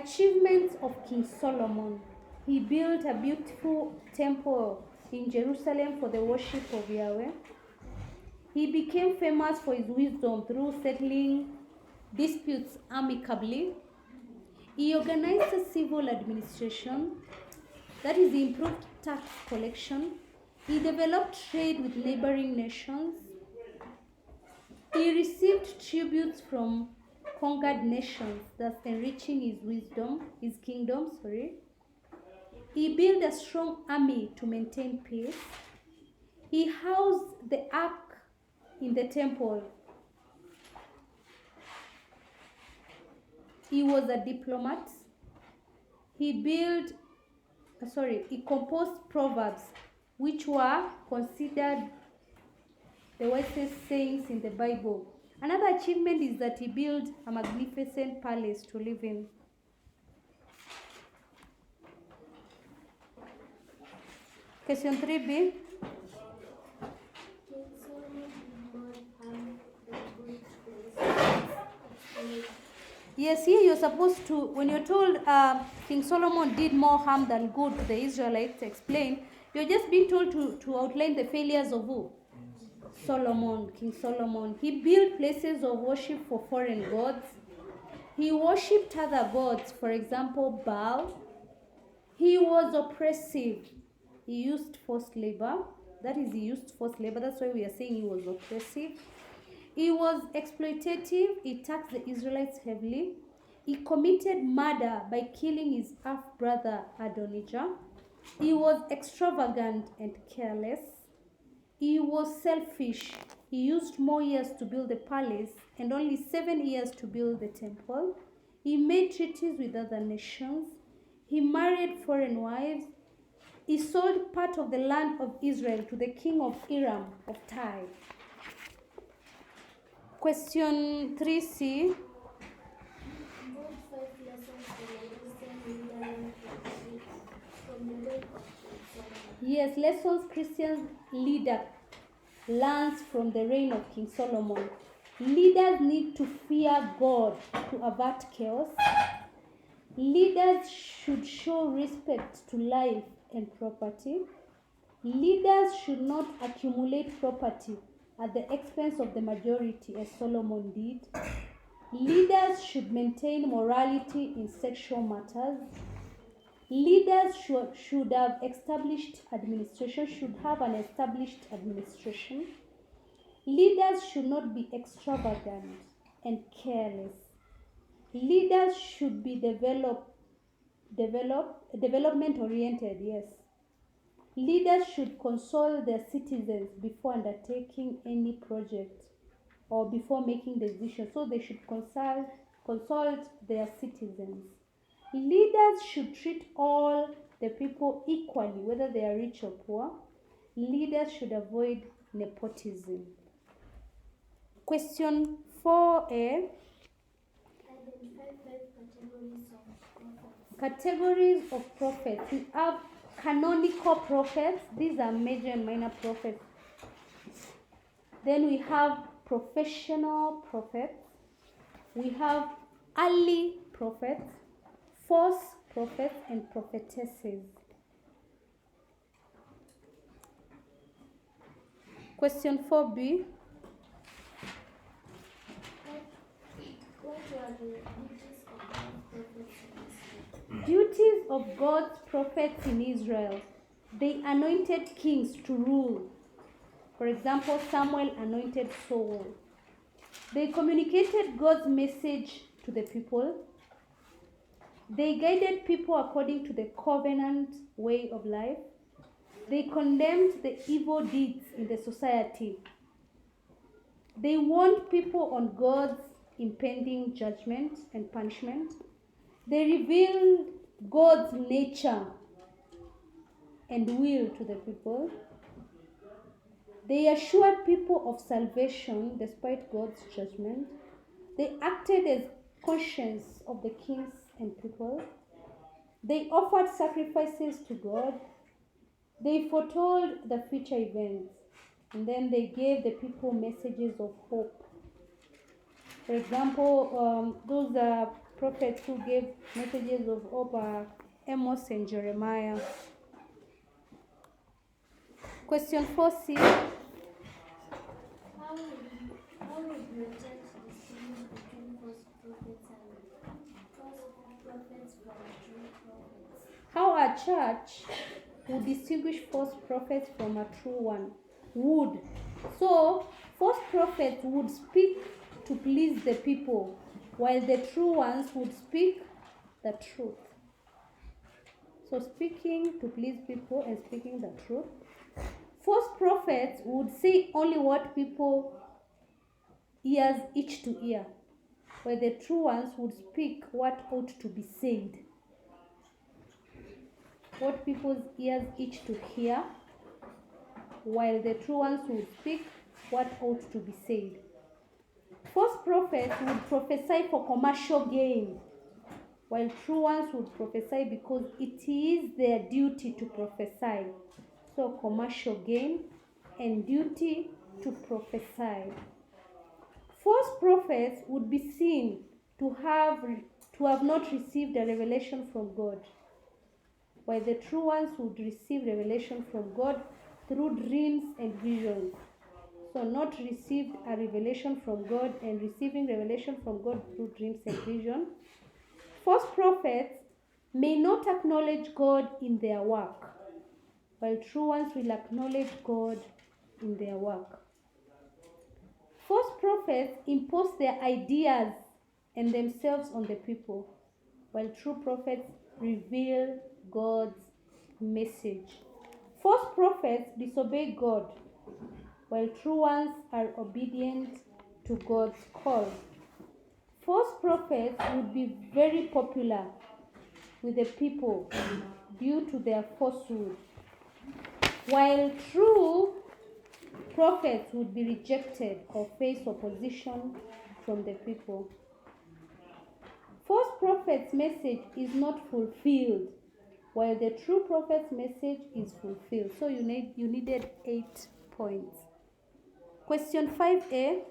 Achievements of King Solomon. He built a beautiful temple in Jerusalem for the worship of Yahweh. He became famous for his wisdom through settling disputes amicably. He organized a civil administration, that is, he improved tax collection. He developed trade with neighboring nations. He received tributes from conquered nations, thus enriching his kingdom. He built a strong army to maintain peace. He housed the ark in the temple. He was a diplomat. He composed proverbs, which were considered the wisest sayings in the Bible. Another achievement is that he built a magnificent palace to live in. Question 3b. Yes, here you're supposed to, when you're told King Solomon did more harm than good to the Israelites, explain, you're just being told to outline the failures of who? King Solomon. He built places of worship for foreign gods. He worshipped other gods, for example, Baal. He was oppressive. He used forced labor. That's why we are saying he was oppressive. He was exploitative. He taxed the Israelites heavily. He committed murder by killing his half-brother Adonijah. He was extravagant and careless. He was selfish. He used more years to build the palace and only 7 years to build the temple. He made treaties with other nations. He married foreign wives. He sold part of the land of Israel to the king of Aram of Tyre. Question 3c. Yes, lessons Christian leader learns from the reign of King Solomon. Leaders need to fear God to avert chaos. Leaders should show respect to life and property. Leaders should not accumulate property at the expense of the majority, as Solomon did. Leaders should maintain morality in sexual matters. Leaders should have an established administration. Leaders should not be extravagant and careless. Leaders should be development-oriented, yes. Leaders should consult their citizens before undertaking any project or before making decisions. So they should consult their citizens. Leaders should treat all the people equally, whether they are rich or poor. Leaders should avoid nepotism. Question 4a. Categories of prophets. We have canonical prophets. These are major and minor prophets. Then we have professional prophets. We have early prophets, false prophets, and prophetesses. Question 4b. Duties of God's prophets in Israel. They anointed kings to rule. For example, Samuel anointed Saul. They communicated God's message to the people. They guided people according to the covenant way of life. They condemned the evil deeds in the society. They warned people on God's impending judgment and punishment. They revealed God's nature and will to the people. They assured people of salvation despite God's judgment. They acted as conscience of the kings and people. They offered sacrifices to God. They foretold the future events. And then they gave the people messages of hope. For example, those prophets who gave messages of hope are Amos and Jeremiah. Question 4C. How would your church distinguish between false prophets and false prophets from true prophets? How a church would distinguish false prophets from a true one? Would. So, false prophets would speak to please the people, while the true ones would speak the truth. So, speaking to please people and speaking the truth. False prophets would say only what people ears itch to hear, while the true ones would speak what ought to be said. What people's ears itch to hear, while the true ones would speak what ought to be said. False prophets would prophesy for commercial gain, while true ones would prophesy because it is their duty to prophesy. So commercial gain and duty to prophesy. False prophets would be seen to have not received a revelation from God, while the true ones would receive revelation from God through dreams and visions. So not received a revelation from God and receiving revelation from God through dreams and vision. False prophets may not acknowledge God in their work, while true ones will acknowledge God in their work. False prophets impose their ideas and themselves on the people, while true prophets reveal God's message. False prophets disobey God, while true ones are obedient to God's call. False prophets would be very popular with the people due to their falsehood, while true prophets would be rejected or face opposition from the people. False prophet's message is not fulfilled, while the true prophet's message is fulfilled. So you needed 8 points. Question 5A.